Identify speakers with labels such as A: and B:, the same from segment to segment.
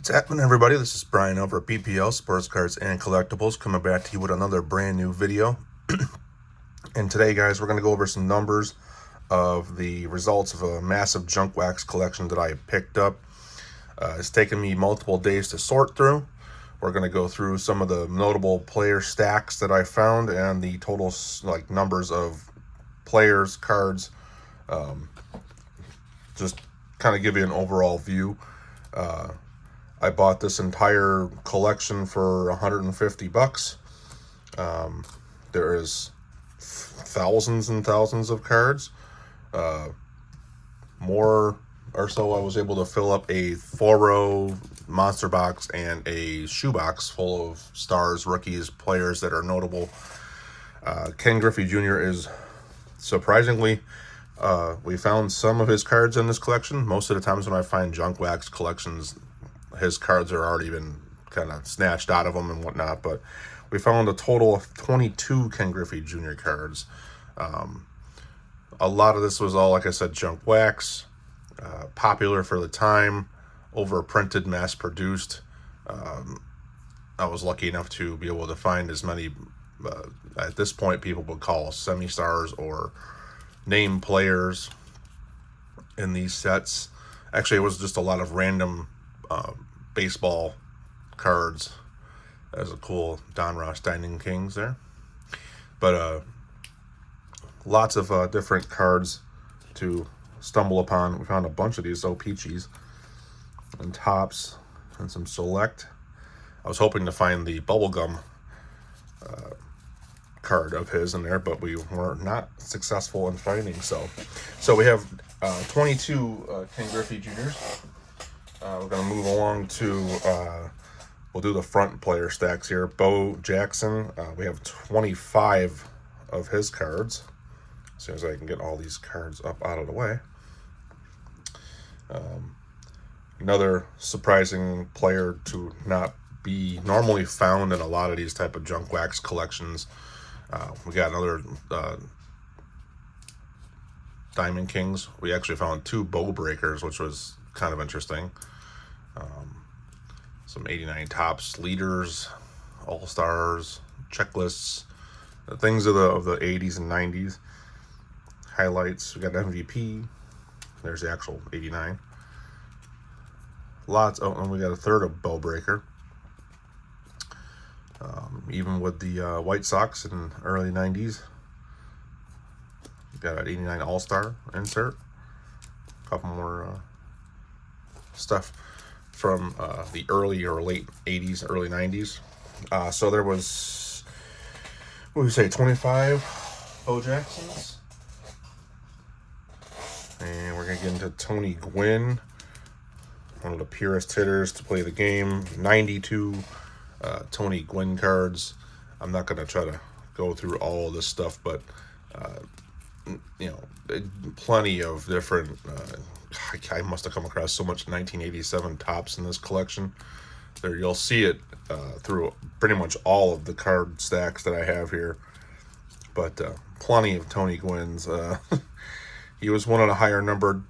A: What's happening, everybody? This is Brian over at BPL Sports Cards and Collectibles, coming back to you with another brand new video. And today, guys, we're going to go over some numbers of the results of a massive junk wax collection that I picked up. It's taken me multiple days to sort through. We're going to go through some of the notable player stacks that I found and the total numbers of players, cards. Just kind of give you an overall view. I bought this entire collection for $150. There is thousands and thousands of cards. More or so, I was able to fill up a 4-row monster box and a shoebox full of stars, rookies, players that are notable. Ken Griffey Jr. is surprisingly, we found some of his cards in this collection. Most of the times when I find junk wax collections, his cards are already been kind of snatched out of them and whatnot, but we found a total of 22 Ken Griffey Jr. cards. A lot of this was all, like I said, junk wax, popular for the time, overprinted, mass-produced. I was lucky enough to be able to find as many, at this point, people would call semi-stars or name players in these sets. Actually, it was just a lot of random baseball cards. As a cool Don Ross Dining Kings there. But lots of different cards to stumble upon. We found a bunch of these O-Peachies and tops and some select. I was hoping to find the bubblegum card of his in there, but we were not successful in finding so. So we have 22 Ken Griffey Jr.'s. We're going to move along to, we'll do the front player stacks here. Bo Jackson, we have 25 of his cards. As soon as I can get all these cards up out of the way. Another surprising player to not be normally found in a lot of these type of junk wax collections. We got another Diamond Kings. We actually found 2 bow breakers, which was kind of interesting. Some 89 tops, leaders, all-stars, checklists, things of the 80s and 90s. Highlights, we got MVP. There's the actual 89. Lots. Oh, and we got a third of bow breaker. Even with the White Sox in early 90s. Got an 89 all-star insert. A couple more stuff from the early or late 80s, early 90s. So there was, what do we say, 25 Bo Jacksons. And we're going to get into Tony Gwynn, one of the purest hitters to play the game. 92 Tony Gwynn cards. I'm not going to try to go through all of this stuff, but plenty of different. I must have come across so much 1987 tops in this collection. There, you'll see it through pretty much all of the card stacks that I have here. But plenty of Tony Gwynn's. He was one of the higher numbered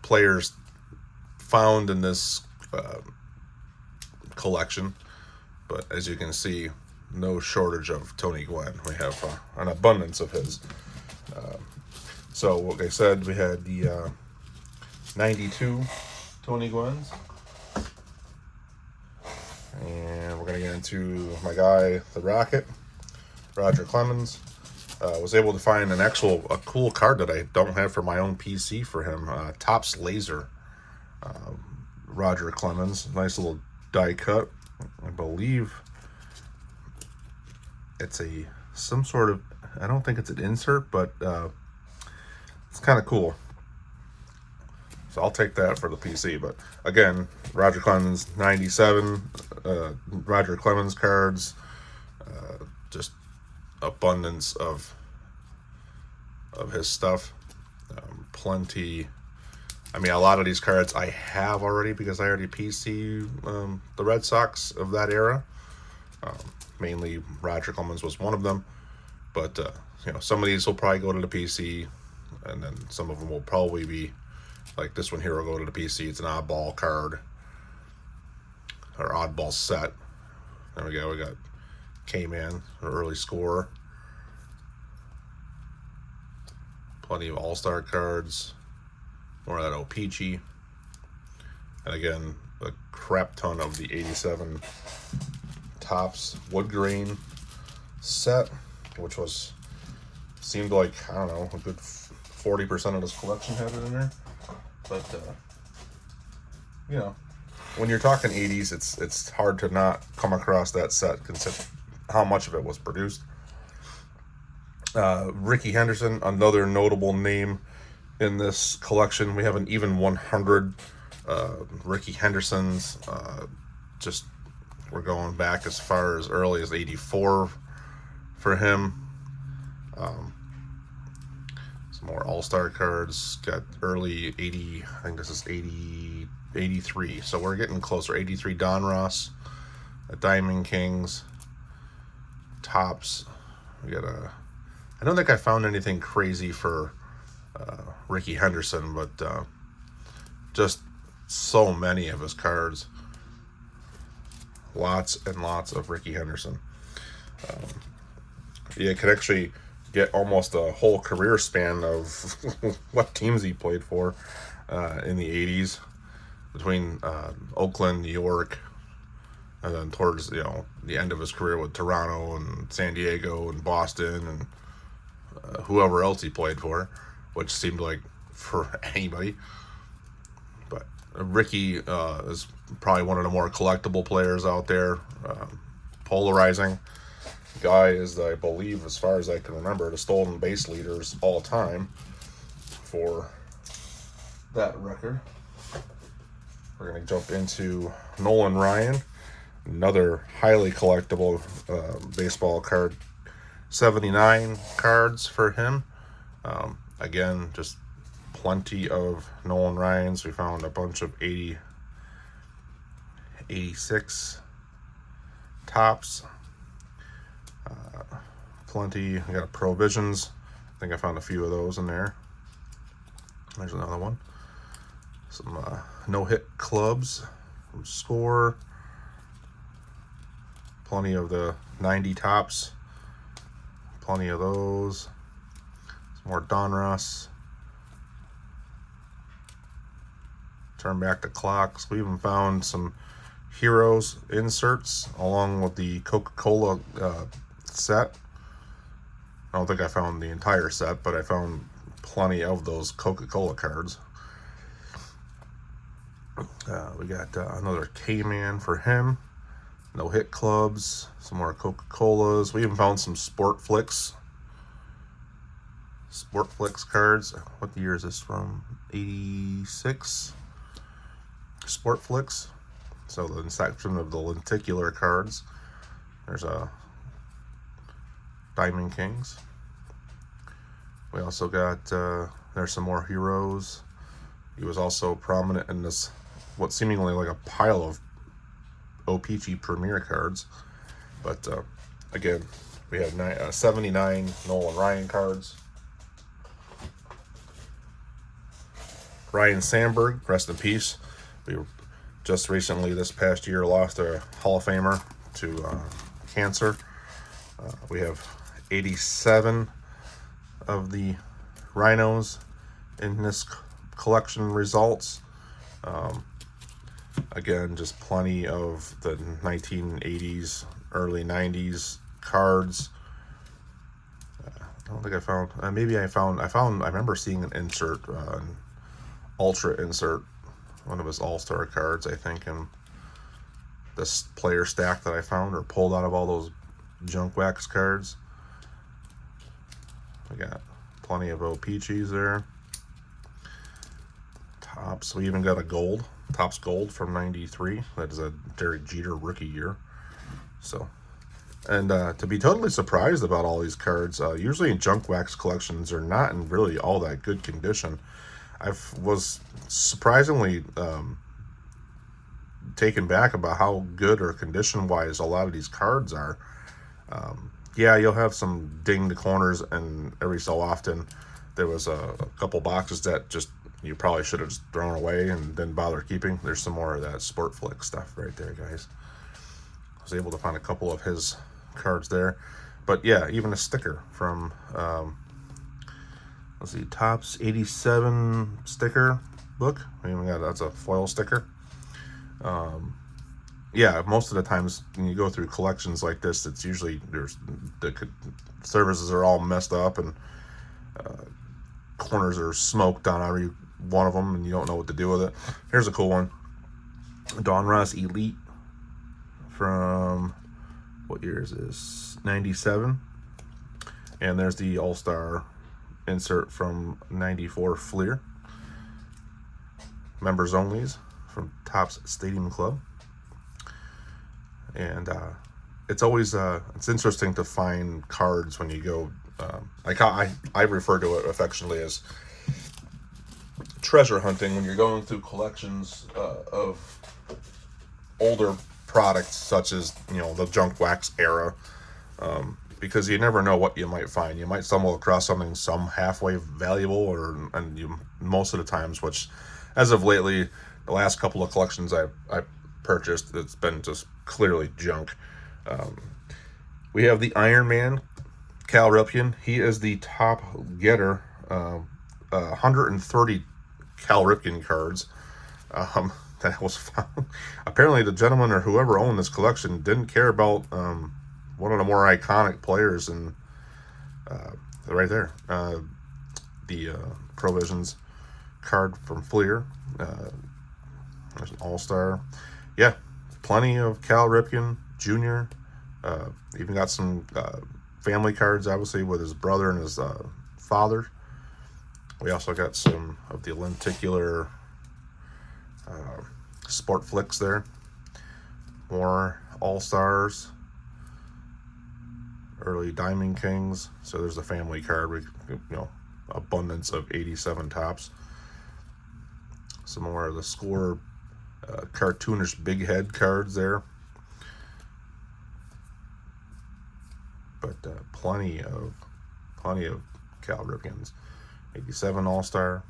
A: players found in this collection. But as you can see, no shortage of Tony Gwynn. We have an abundance of his. So, like I said, we had the 92 Tony Gwynns. And we're going to get into my guy, the Rocket, Roger Clemens. Was able to find a cool card that I don't have for my own PC for him. Topps Laser. Roger Clemens. Nice little die cut. I believe it's some sort of, I don't think it's an insert, but it's kind of cool. So I'll take that for the PC. But again, Roger Clemens 97, Roger Clemens cards, just abundance of his stuff. Plenty. I mean, a lot of these cards I have already because I already PC the Red Sox of that era. Mainly Roger Clemens was one of them. But some of these will probably go to the PC, and then some of them will probably be like this one here will go to the PC. It's an oddball card. or oddball set. There we go. We got K-Man, an early score. Plenty of all-star cards. More of that O-Pee-Chee. And again, a crap ton of the 87 Topps wood grain set, which seemed like, I don't know, a good 40% of this collection had it in there. But, you know, when you're talking 80s, it's hard to not come across that set, considering how much of it was produced. Rickey Henderson, another notable name in this collection. We have an even 100 Rickey Hendersons. Just we're going back as far as early as 84 for him. Some more all-star cards. Got early 80, I think this is 83. So we're getting closer. 83 Don Ross, Diamond Kings, Topps. We got I don't think I found anything crazy for Rickey Henderson, but just so many of his cards. Lots and lots of Rickey Henderson. You could actually get almost a whole career span of what teams he played for in the 80s, between Oakland, New York, and then towards the end of his career with Toronto and San Diego and Boston and whoever else he played for, which seemed like for anybody. But Rickey is probably one of the more collectible players out there. Polarizing. Guy is, I believe, as far as I can remember, the stolen base leaders all time for that record. We're going to jump into Nolan Ryan, another highly collectible baseball card. 79 cards for him. Again, just plenty of Nolan Ryans. We found a bunch of 86 Topps. Plenty. We got Provisions. I think I found a few of those in there. There's another one. Some no-hit clubs. Score. Plenty of the 90 Topps. Plenty of those. Some more Donruss. Turn back the clocks. We even found some Heroes inserts along with the Coca-Cola set. I don't think I found the entire set, but I found plenty of those Coca-Cola cards. We got another K-Man for him. No hit clubs. Some more Coca-Colas. We even found some Sport Flicks. Sport Flicks cards. What year is this from? 86? Sport Flicks. So the section of the lenticular cards. There's a Diamond Kings. We also got, there's some more Heroes. He was also prominent in this, what seemingly like a pile of O-Pee-Chee Premier cards. But again, we have 79 Nolan Ryan cards. Ryan Sandberg, rest in peace. We just recently, this past year, lost a Hall of Famer to cancer. We have 87 of the Rhinos in this collection results. Again, just plenty of the 1980s, early 90s cards. I don't think I found, I remember seeing an insert, an Ultra insert, one of his All-Star cards, I think, in this player stack that I found, or pulled out of all those junk wax cards. We got plenty of O-Pee-Chees there. Topps, we even got a gold, Topps Gold from 93. That is a Derek Jeter rookie year. So, and to be totally surprised about all these cards, usually junk wax collections are not in really all that good condition. I was surprisingly taken back about how good or condition-wise a lot of these cards are. Yeah, you'll have some dinged corners, and every so often there was a couple boxes that just you probably should have just thrown away and didn't bother keeping. There's some more of that Sport Flick stuff right there, guys. I was able to find a couple of his cards there. But yeah, even a sticker from, let's see, Topps 87 sticker book. I mean, that's a foil sticker. Yeah, most of the times when you go through collections like this, it's usually the surfaces are all messed up and corners are smoked on every one of them, and you don't know what to do with it. Here's a cool one. Donruss Elite from, what year is this? 97. And there's the All-Star insert from 94 Fleer. Members onlys from Topps Stadium Club. And it's always it's interesting to find cards when you go. I refer to it affectionately as treasure hunting when you're going through collections of older products, such as the junk wax era, because you never know what you might find. You might stumble across something some halfway valuable, and most of the times, which as of lately, the last couple of collections I purchased, it's been just clearly junk. We have the Iron Man, Cal Ripken. He is the top getter. 130 Cal Ripken cards that was found. Apparently, the gentleman or whoever owned this collection didn't care about one of the more iconic players, and right there, the Provisions card from Fleer. There's an All-Star. Yeah, plenty of Cal Ripken Jr. Even got some family cards, obviously, with his brother and his father. We also got some of the lenticular Sport Flicks there. More All-Stars. Early Diamond Kings. So there's a family card. Abundance of 87 Topps. Some more of the score cartoonish big head cards there. But plenty of Cal Ripkens. 87 All-Star.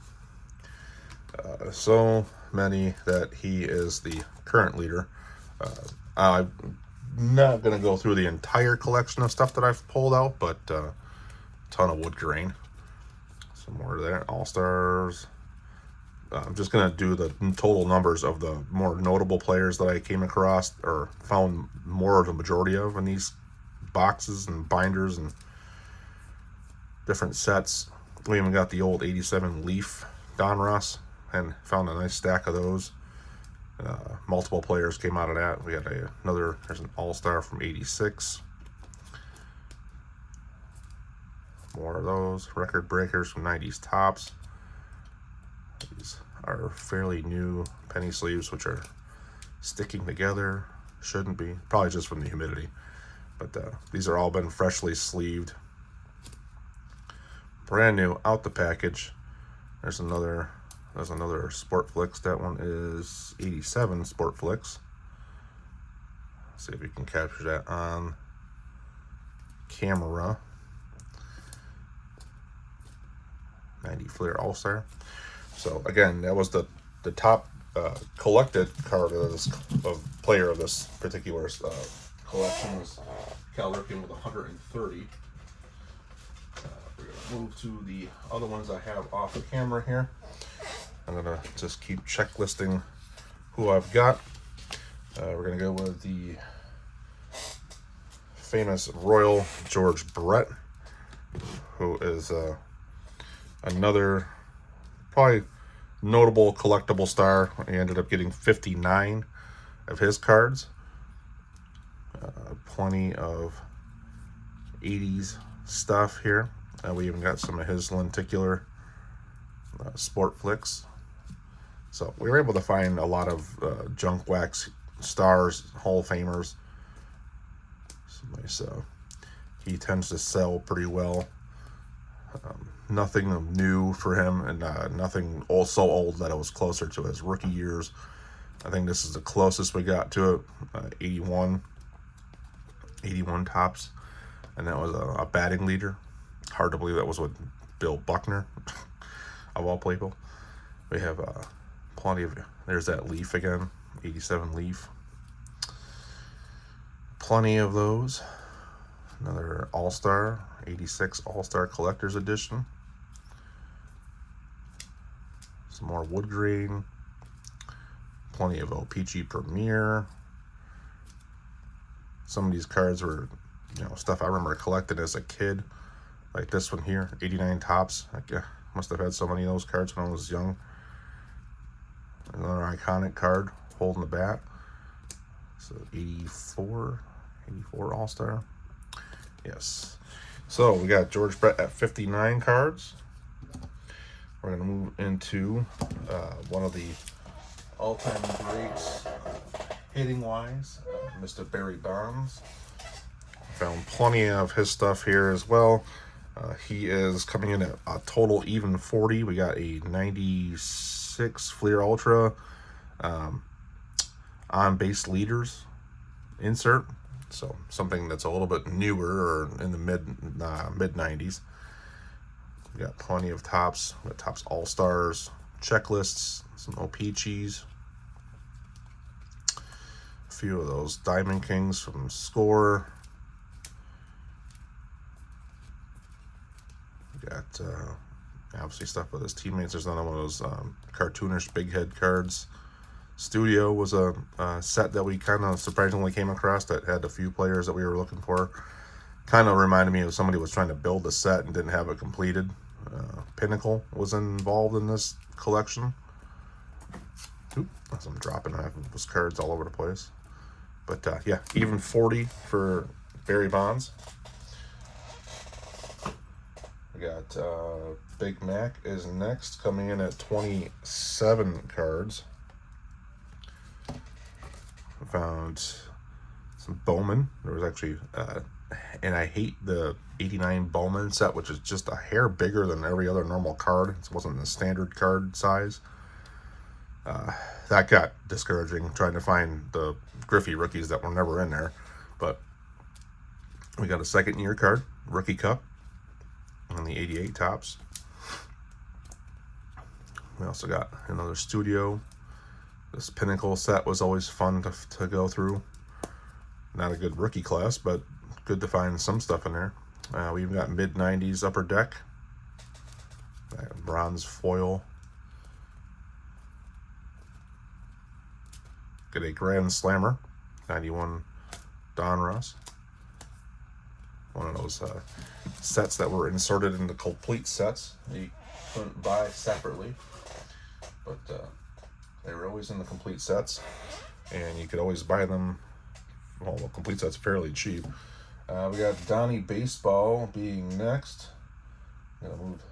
A: So many that he is the current leader. I'm not going to go through the entire collection of stuff that I've pulled out, but a ton of wood grain. Some more there. All-Stars. I'm just going to do the total numbers of the more notable players that I came across or found more of the majority of in these boxes and binders and different sets. We even got the old 87 Leaf Donruss and found a nice stack of those. Multiple players came out of that. We had there's an All-Star from 86. More of those. Record breakers from 90s Topps. These are fairly new penny sleeves, which are sticking together. Shouldn't be. Probably just from the humidity. But these are all been freshly sleeved. Brand new out the package. There's another Sport Flicks. That one is 87 Sport Flicks. See if we can capture that on camera. 90 Fleer All-Star. So again, that was the top collected card of player of this particular collection was Cal Ripken with 130. We're gonna move to the other ones I have off the camera here. I'm gonna just keep checklisting who I've got. We're gonna go with the famous Royal George Brett, who is another probably notable collectible star. He ended up getting 59 of his cards. Plenty of 80s stuff here. We even got some of his lenticular Sport Flicks. So we were able to find a lot of junk wax stars, Hall of Famers. So he tends to sell pretty well. Nothing new for him, and nothing so old that it was closer to his rookie years. I think this is the closest we got to it. 81 Topps, and that was a batting leader. Hard to believe that was with Bill Buckner, of all people. We have plenty of, there's that Leaf again, 87 Leaf. Plenty of those. Another All-Star, 86 All-Star Collector's Edition. Some more wood grain. Plenty of OPG Premier. Some of these cards were, stuff I remember collecting as a kid. Like this one here, 89 Tops. I must have had so many of those cards when I was young. Another iconic card holding the bat. So 84 All-Star. Yes. So we got George Brett at 59 cards. We're going to move into one of the all-time greats hitting-wise, Mr. Barry Bonds. Found plenty of his stuff here as well. He is coming in at a total even 40. We got a 96 Fleer Ultra on-base leaders insert. So something that's a little bit newer, or in the mid 90s. We got plenty of Tops. We got Tops All-Stars, checklists, some OPGs. A few of those Diamond Kings from Score. We got obviously stuff with his teammates. There's another one of those cartoonish big head cards. Studio was a set that we kind of surprisingly came across that had a few players that we were looking for. Kind of reminded me of somebody was trying to build a set and didn't have it completed. Pinnacle was involved in this collection. Oop, as I'm dropping, I have those cards all over the place. But yeah, even 40 for Barry Bonds. We got Big Mac is next, coming in at 27 cards. Found some Bowman. There was actually, and I hate the 89 Bowman set, which is just a hair bigger than every other normal card. It wasn't the standard card size. That got discouraging, trying to find the Griffey rookies that were never in there. But we got a second year card, Rookie Cup, on the 88 Tops. We also got another Studio. This Pinnacle set was always fun to go through. Not a good rookie class, but good to find some stuff in there. We even got mid-90s Upper Deck. Bronze foil. Got a Grand Slammer, 91 Donruss. One of those sets that were inserted into complete sets. You couldn't buy separately, but they were always in the complete sets, and you could always buy them. Well, the complete sets fairly cheap. We got Donnie Baseball being next. I'm gonna move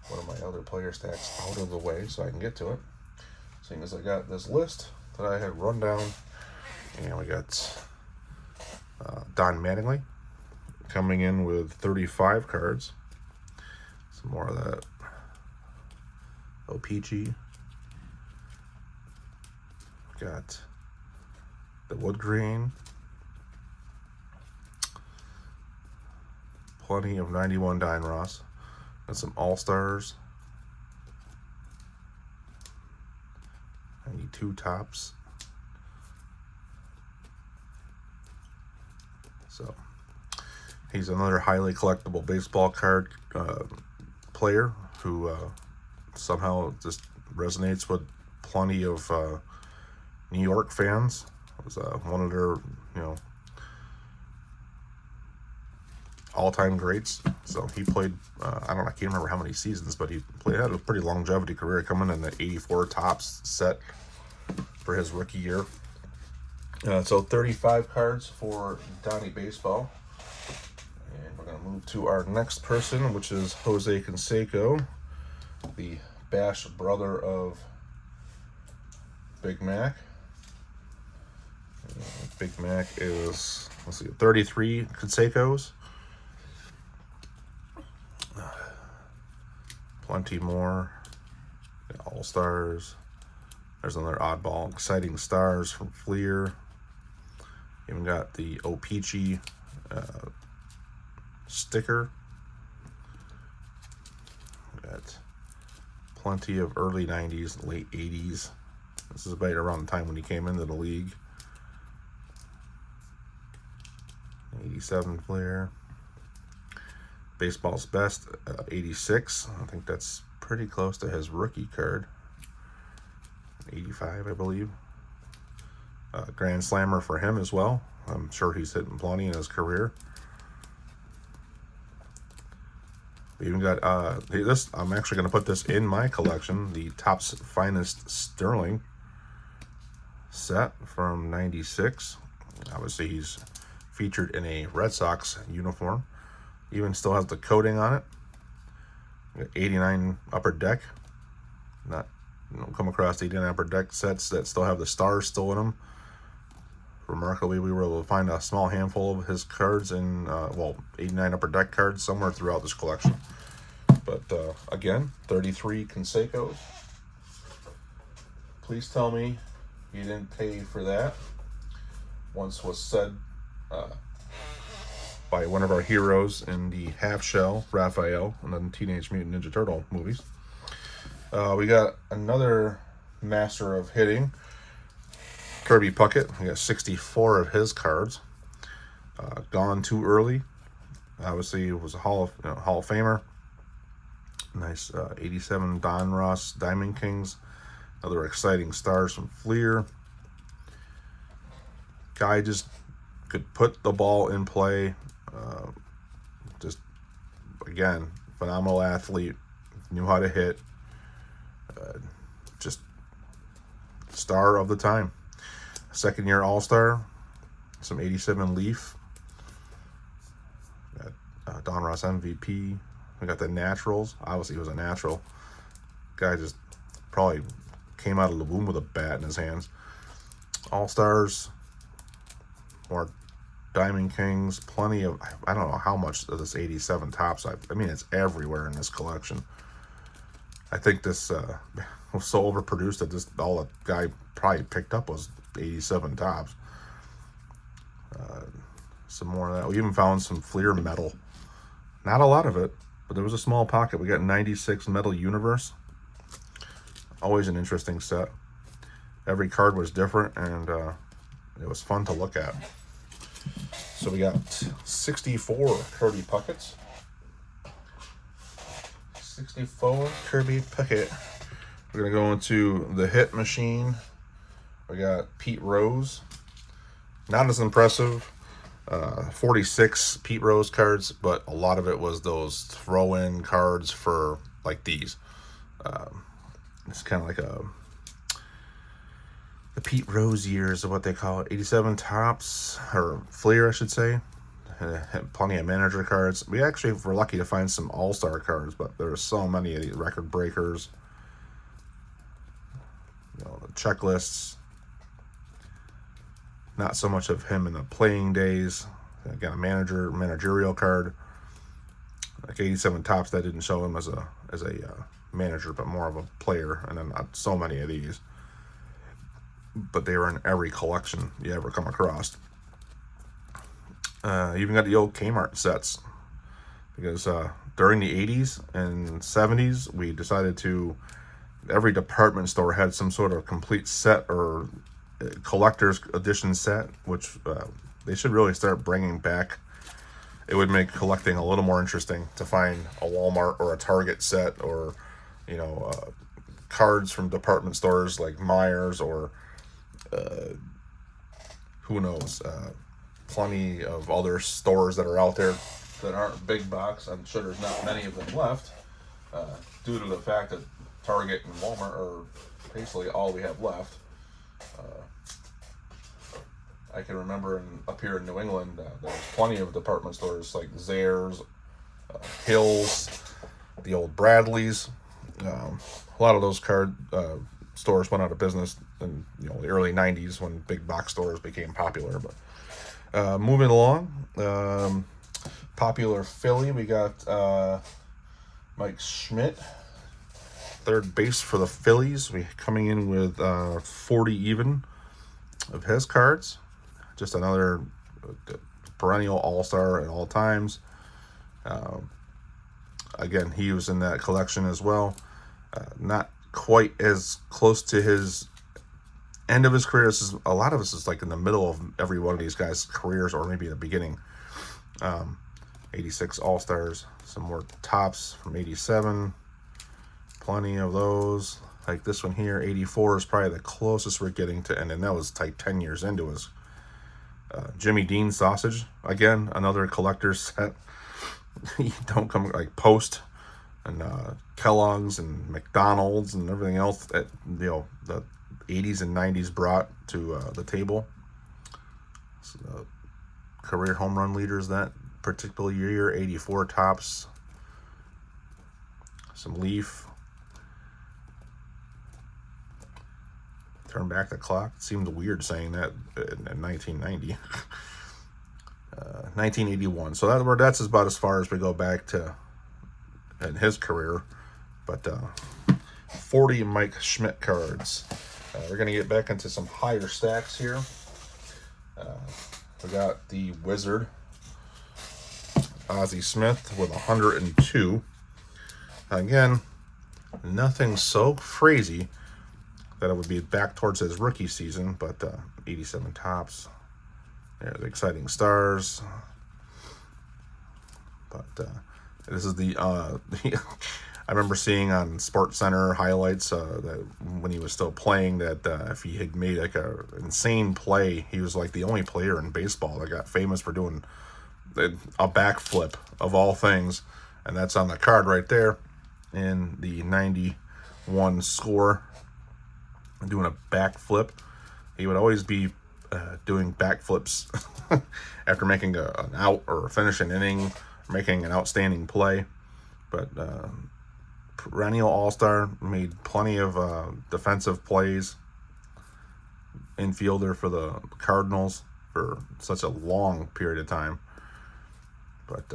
A: one of my other player stacks out of the way so I can get to it. Seeing as I got this list that I had run down, and we got Don Mattingly coming in with 35 cards. Some more of that OPG. Got the wood grain. Plenty of 91 Donruss. And some All-Stars. 92 Tops. So he's another highly collectible baseball card player who somehow just resonates with plenty of New York fans. It was one of their, all-time greats. So he played, I can't remember how many seasons, but he had a pretty longevity career, coming in the 84 Tops set for his rookie year. So 35 cards for Donnie Baseball. And we're going to move to our next person, which is Jose Canseco, the Bash brother of Big Mac. Big Mac is, 33 Cansecos. Plenty more. All-Stars. There's another oddball. Exciting Stars from Fleer. Even got the OPG sticker. Got plenty of early 90s, late 80s. This is right around the time when he came into the league. 87 Fleer. Baseball's Best, 86. I think that's pretty close to his rookie card. 85, I believe. Grand Slammer for him as well. I'm sure he's hitting plenty in his career. We even got this. I'm actually going to put this in my collection. The Topps Finest Sterling set from '96. Obviously, he's featured in a Red Sox uniform. Even still has the coating on it. 89 Upper Deck. Not, you don't come across 89 Upper Deck sets that still have the stars still in them. Remarkably, we were able to find a small handful of his cards in, 89 Upper Deck cards somewhere throughout this collection. But again, 33 Conseco's. Please tell me you didn't pay for that. Once was said by one of our heroes in the half shell, Raphael, and then Teenage Mutant Ninja Turtle movies. We got another master of hitting, Kirby Puckett. We got 64 of his cards. Gone too early. Obviously, it was a Hall of Famer. Nice 87 Don Ross Diamond Kings. Other exciting stars from Fleer. Guy just could put the ball in play. Just, again, phenomenal athlete. Knew how to hit. Just star of the time. Second year All-Star. Some 87 Leaf. Got Don Ross MVP. We got the Naturals. Obviously, he was a natural. Guy just probably came out of the womb with a bat in his hands. All-Stars. More Diamond Kings. Plenty of, I don't know how much of this 87 Topps. I mean, it's everywhere in this collection. I think this was so overproduced that this all the guy probably picked up was 87 Topps. Some more of that. We even found some Fleer metal. Not a lot of it, but there was a small pocket. We got 96 Metal Universe. Always an interesting set. Every card was different, and it was fun to look at. So we got 64 Kirby Puckets. 64 Kirby Puckett. We're going to go into the hit machine. We got Pete Rose. Not as impressive. 46 Pete Rose cards, but a lot of it was those throw-in cards for, like, these. It's kind of like the Pete Rose years of what they call it. 87 Topps, or Fleer, I should say. Had plenty of manager cards. We actually were lucky to find some all-star cards, but there are so many of these record breakers. You know, the checklists. Not so much of him in the playing days. Again, a managerial card. Like 87 Topps, that didn't show him as a manager, but more of a player. And then not so many of these. But they were in every collection you ever come across. Even got the old Kmart sets, because during the 80s and 70s, we decided to, every department store had some sort of complete set or collector's edition set, which they should really start bringing back. It would make collecting a little more interesting to find a Walmart or a Target set, or cards from department stores like Myers, or who knows, plenty of other stores that are out there that aren't big box. I'm sure there's not many of them left, due to the fact that Target and Walmart are basically all we have left. I can remember up here in New England, there was plenty of department stores like Zayre's, Hills, the old Bradley's. A lot of those stores went out of business in the early 90s when big box stores became popular. But moving along, popular Philly, we got Mike Schmidt, third base for the Phillies. We coming in with 40 even of his cards. Just another perennial all-star at all times. Again, he was in that collection as well. Not quite as close to his end of his career. A lot of this is like in the middle of every one of these guys' careers, or maybe the beginning. 86 All-Stars, some more tops from 87, plenty of those. Like this one here, 84 is probably the closest we're getting to, and that was like 10 years into his. Jimmy Dean sausage, again, another collector's set. You don't come like Post and Kellogg's and McDonald's and everything else that the 80s and 90s brought to the table. So, career home run leaders that particular year, 84 tops. Some Leaf. Turn back the clock. It seemed weird saying that in 1990. 1981. So that's about as far as we go back to in his career. But 40 Mike Schmidt cards. We're going to get back into some higher stacks here. We got the Wizard, Ozzie Smith with 102. Again, nothing so crazy that it would be back towards his rookie season, but 87 tops. Yeah, the Exciting Stars. But this is the I remember seeing on Sports Center highlights that when he was still playing, that if he had made like a insane play, he was like the only player in baseball that got famous for doing a backflip of all things, and that's on the card right there in the 91 score. Doing a backflip. He would always be doing backflips after making an out or finishing an inning, making an outstanding play. But perennial all-star, made plenty of defensive plays. Infielder for the Cardinals for such a long period of time. But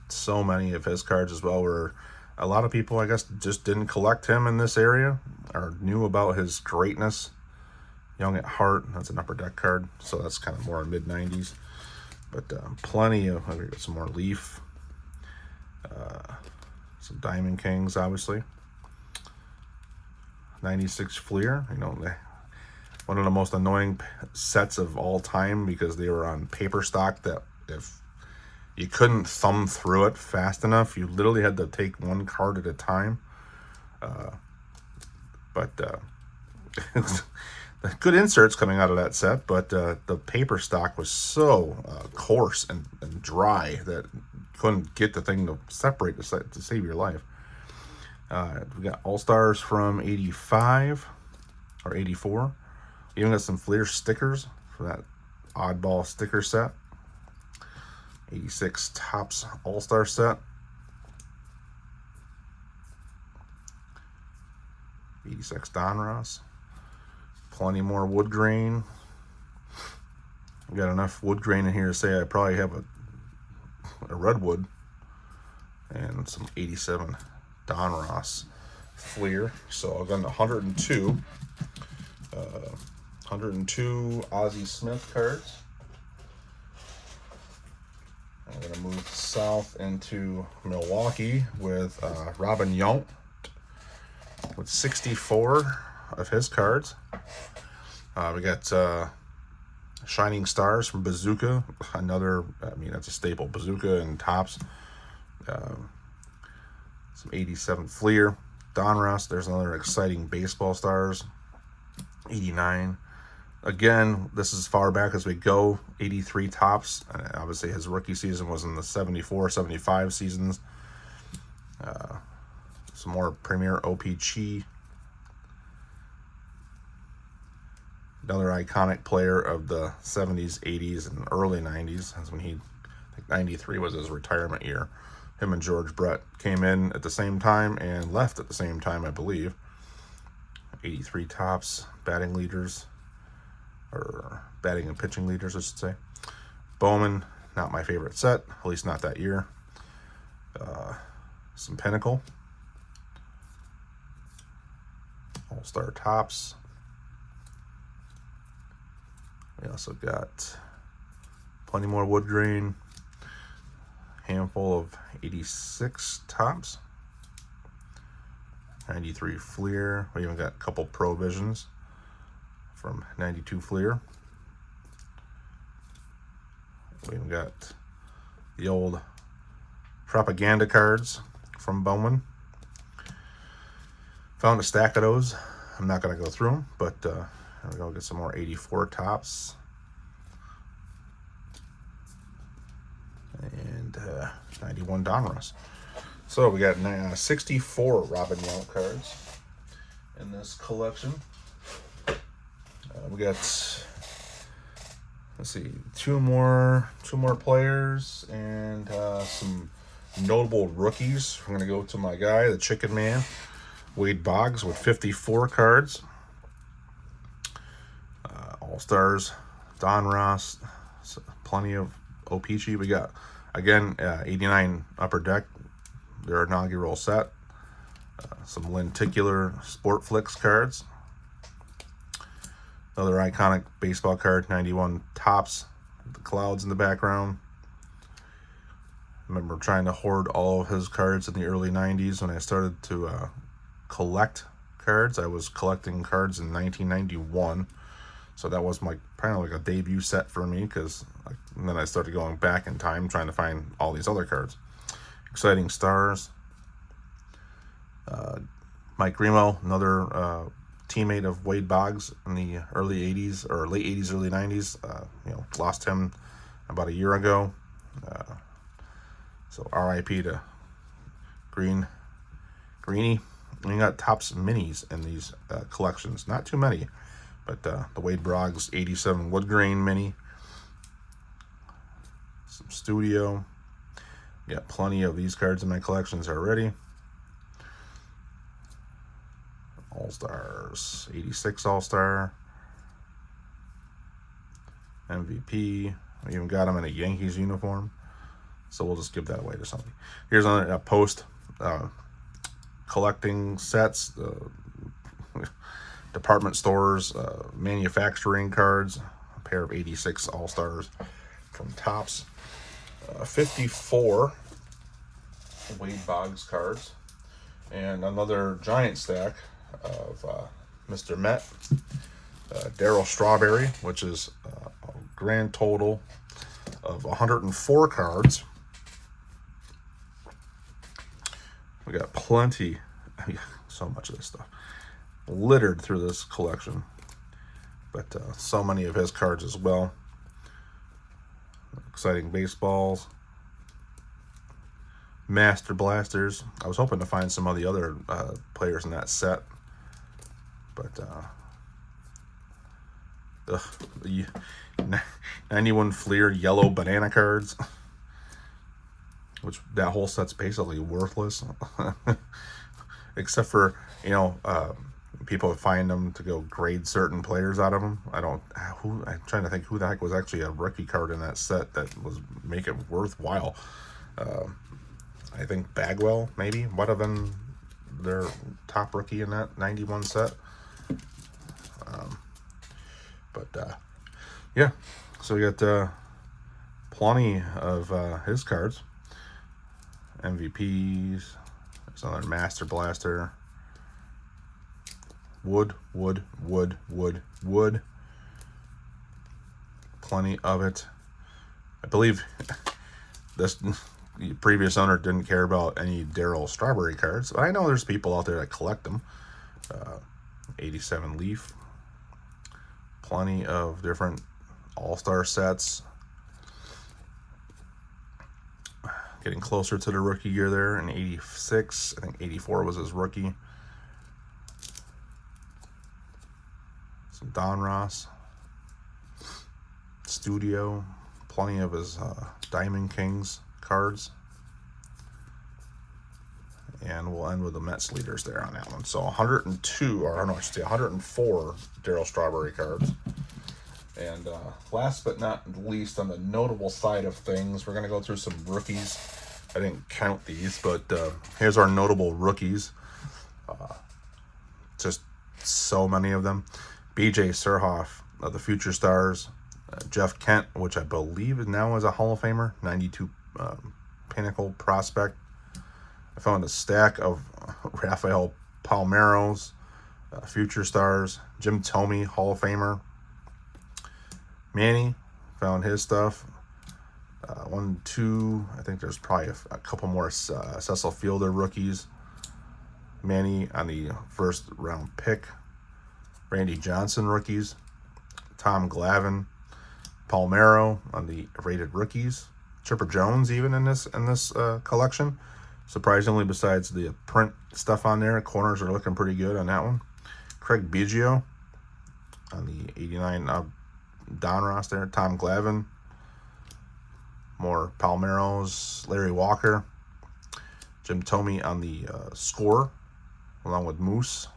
A: so many of his cards as well were, a lot of people, I guess, just didn't collect him in this area or knew about his greatness. Young at Heart, that's an upper deck card, so that's kind of more mid-90s. But plenty of, we got some more Leaf. Some Diamond Kings, obviously. 96 Fleer, one of the most annoying sets of all time because they were on paper stock that if you couldn't thumb through it fast enough, you literally had to take one card at a time. But good inserts coming out of that set, but the paper stock was so coarse and dry that you couldn't get the thing to separate to save your life. We got All-Stars from 85 or 84. Even got some Fleer stickers for that oddball sticker set. 86 Topps All-Star set. 86 Donruss. Plenty more wood grain. We got enough wood grain in here to say I probably have a redwood. And some 87 Donruss Fleer. So I've got 102. 102 Ozzie Smith cards. I'm going to move south into Milwaukee with Robin Yount with 64 of his cards. We got Shining Stars from Bazooka. That's a staple. Bazooka and Topps. Some 87 Fleer. Donruss. There's another exciting Baseball Stars. 89. Again, this is as far back as we go. 83 Topps. And obviously his rookie season was in the 74, 75 seasons. Some more Premier OPC. Another iconic player of the 70s, 80s, and early 90s. That's when I think 93 was his retirement year. Him and George Brett came in at the same time and left at the same time, I believe. 83 Topps, batting leaders. Or batting and pitching leaders, I should say. Bowman, not my favorite set, at least not that year. Some Pinnacle. All-Star Topps. We also got plenty more wood grain. Handful of 86 Topps. 93 Fleer. We even got a couple Provisions from 92 Fleer. We even got the old propaganda cards from Bowman. Found a stack of those. I'm not going to go through them, but here we go. Get some more 84 tops. And 91 Donruss. So we got 64 Robin Yount cards in this collection. We got, let's see, two more players and some notable rookies. I'm gonna go to my guy, the Chicken Man, Wade Boggs, with 54 cards. All Stars, Donruss, plenty of O-Pee-Chee. We got, again, 89 Upper Deck, their inaugural set. Some lenticular Sport Flicks cards. Another iconic baseball card, 91 Topps, the clouds in the background. I remember trying to hoard all of his cards in the early 90s when I started to collect cards. I was collecting cards in 1991. So that was probably like a debut set for me, because then I started going back in time trying to find all these other cards. Exciting Stars. Mike Remo, another teammate of Wade Boggs in the early 80s, or late 80s, early 90s. Lost him about a year ago. So RIP to Greeny. And you got Topps minis in these collections. Not too many. But the Wade Boggs 87 wood grain mini. Some Studio. Got plenty of these cards in my collections already. All-Stars. 86 All-Star. MVP. We even got him in a Yankees uniform. So we'll just give that away to somebody. Here's another post collecting sets. Department stores, manufacturing cards, a pair of 86 All-Stars from Topps, 54 Wade Boggs cards, and another giant stack of Mr. Met, Darryl Strawberry, which is a grand total of 104 cards. We got plenty, so much of this stuff littered through this collection, but so many of his cards as well. Exciting baseballs, Master Blasters. I was hoping to find some of the other players in that set, but the 91 Fleer yellow banana cards, which that whole set's basically worthless, except for people find them to go grade certain players out of them. I'm trying to think who the heck was actually a rookie card in that set that was make it worthwhile. I think Bagwell maybe would have been their top rookie in that 91 set. Yeah, so we got plenty of his cards. MVPs. There's another Master Blaster. Wood. Plenty of it. I believe this previous owner didn't care about any Darryl Strawberry cards, but I know there's people out there that collect them. 87 Leaf. Plenty of different All-Star sets. Getting closer to the rookie year there in 86. I think 84 was his rookie. Some Donruss, Studio, plenty of his Diamond Kings cards, and we'll end with the Mets leaders there on that one. So 102, or no, I should say 104 Darryl Strawberry cards. And last but not least, on the notable side of things, we're going to go through some rookies. I didn't count these, but here's our notable rookies. Just so many of them. B.J. Surhoff of the Future Stars, Jeff Kent, which I believe now is a Hall of Famer, 92 Pinnacle prospect. I found a stack of Rafael Palmeiros, Future Stars, Jim Thome, Hall of Famer. Manny, found his stuff. 1, 2, I think there's probably a couple more Cecil Fielder rookies. Manny on the first round pick. Randy Johnson rookies. Tom Glavine. Palmeiro on the rated rookies. Chipper Jones even in this collection. Surprisingly, besides the print stuff on there, corners are looking pretty good on that one. Craig Biggio on the 89 Donruss there. Tom Glavine. More Palmeiros. Larry Walker. Jim Thome on the score, along with Moose.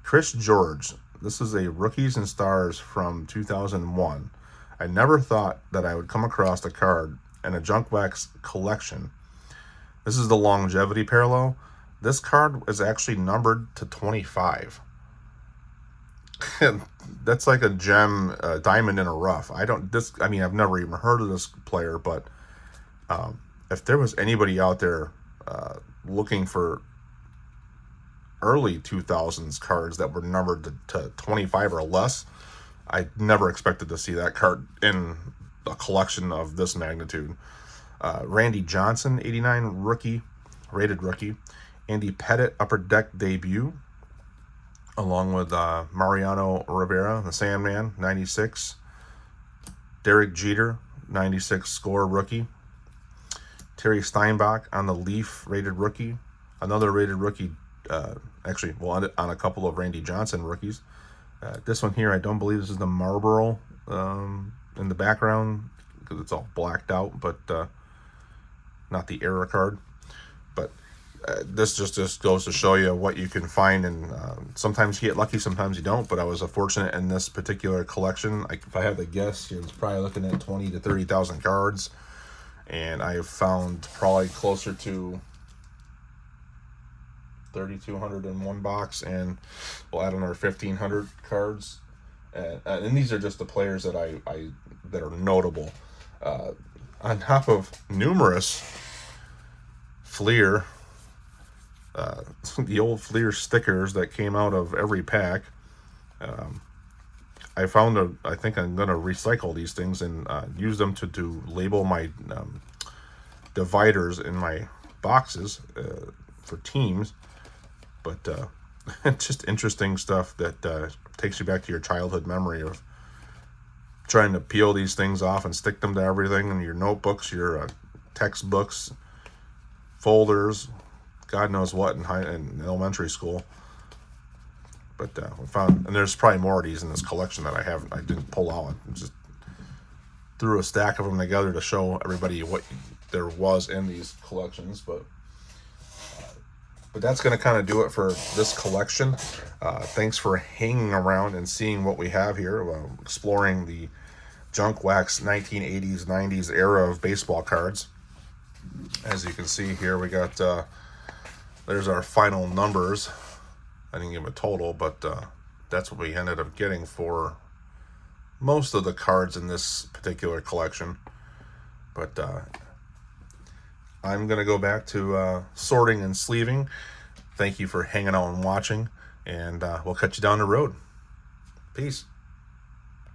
A: Chris George. This is a Rookies and Stars from 2001. I never thought that I would come across a card in a junk wax collection. This is the longevity parallel. This card is actually numbered to 25. That's like a gem, diamond in a rough. I've never even heard of this player, but if there was anybody out there looking for early 2000s cards that were numbered to 25 or less, I never expected to see that card in a collection of this magnitude. Randy Johnson, 89 rookie, rated rookie. Andy Pettitte, Upper Deck debut, along with Mariano Rivera, the Sandman, 96. Derek Jeter, 96 score rookie. Terry Steinbach on the Leaf, rated rookie. Another rated rookie, on a couple of Randy Johnson rookies. This one here, I don't believe this is the Marlboro in the background because it's all blacked out, but not the error card. But this just goes to show you what you can find, and sometimes you get lucky, sometimes you don't. But I was fortunate in this particular collection. If I had to guess, it's probably looking at 20 to 30,000 cards, and I have found probably closer to 3,200 in one box, and we'll add another 1,500 cards. And these are just the players that that are notable. On top of numerous Fleer, the old Fleer stickers that came out of every pack. I think I'm going to recycle these things and use them to label my dividers in my boxes for teams. But it's just interesting stuff that takes you back to your childhood memory of trying to peel these things off and stick them to everything in your notebooks, your textbooks, folders, God knows what in elementary school. But we found, and there's probably more of these in this collection that I didn't pull out. I just threw a stack of them together to show everybody what there was in these collections. But that's going to kind of do it for this collection. Thanks for hanging around and seeing what we have here, exploring the junk wax 1980s, 90s era of baseball cards. As you can see here, we got, there's our final numbers. I didn't give a total, but that's what we ended up getting for most of the cards in this particular collection. But I'm going to go back to sorting and sleeving. Thank you for hanging out and watching, and we'll catch you down the road. Peace.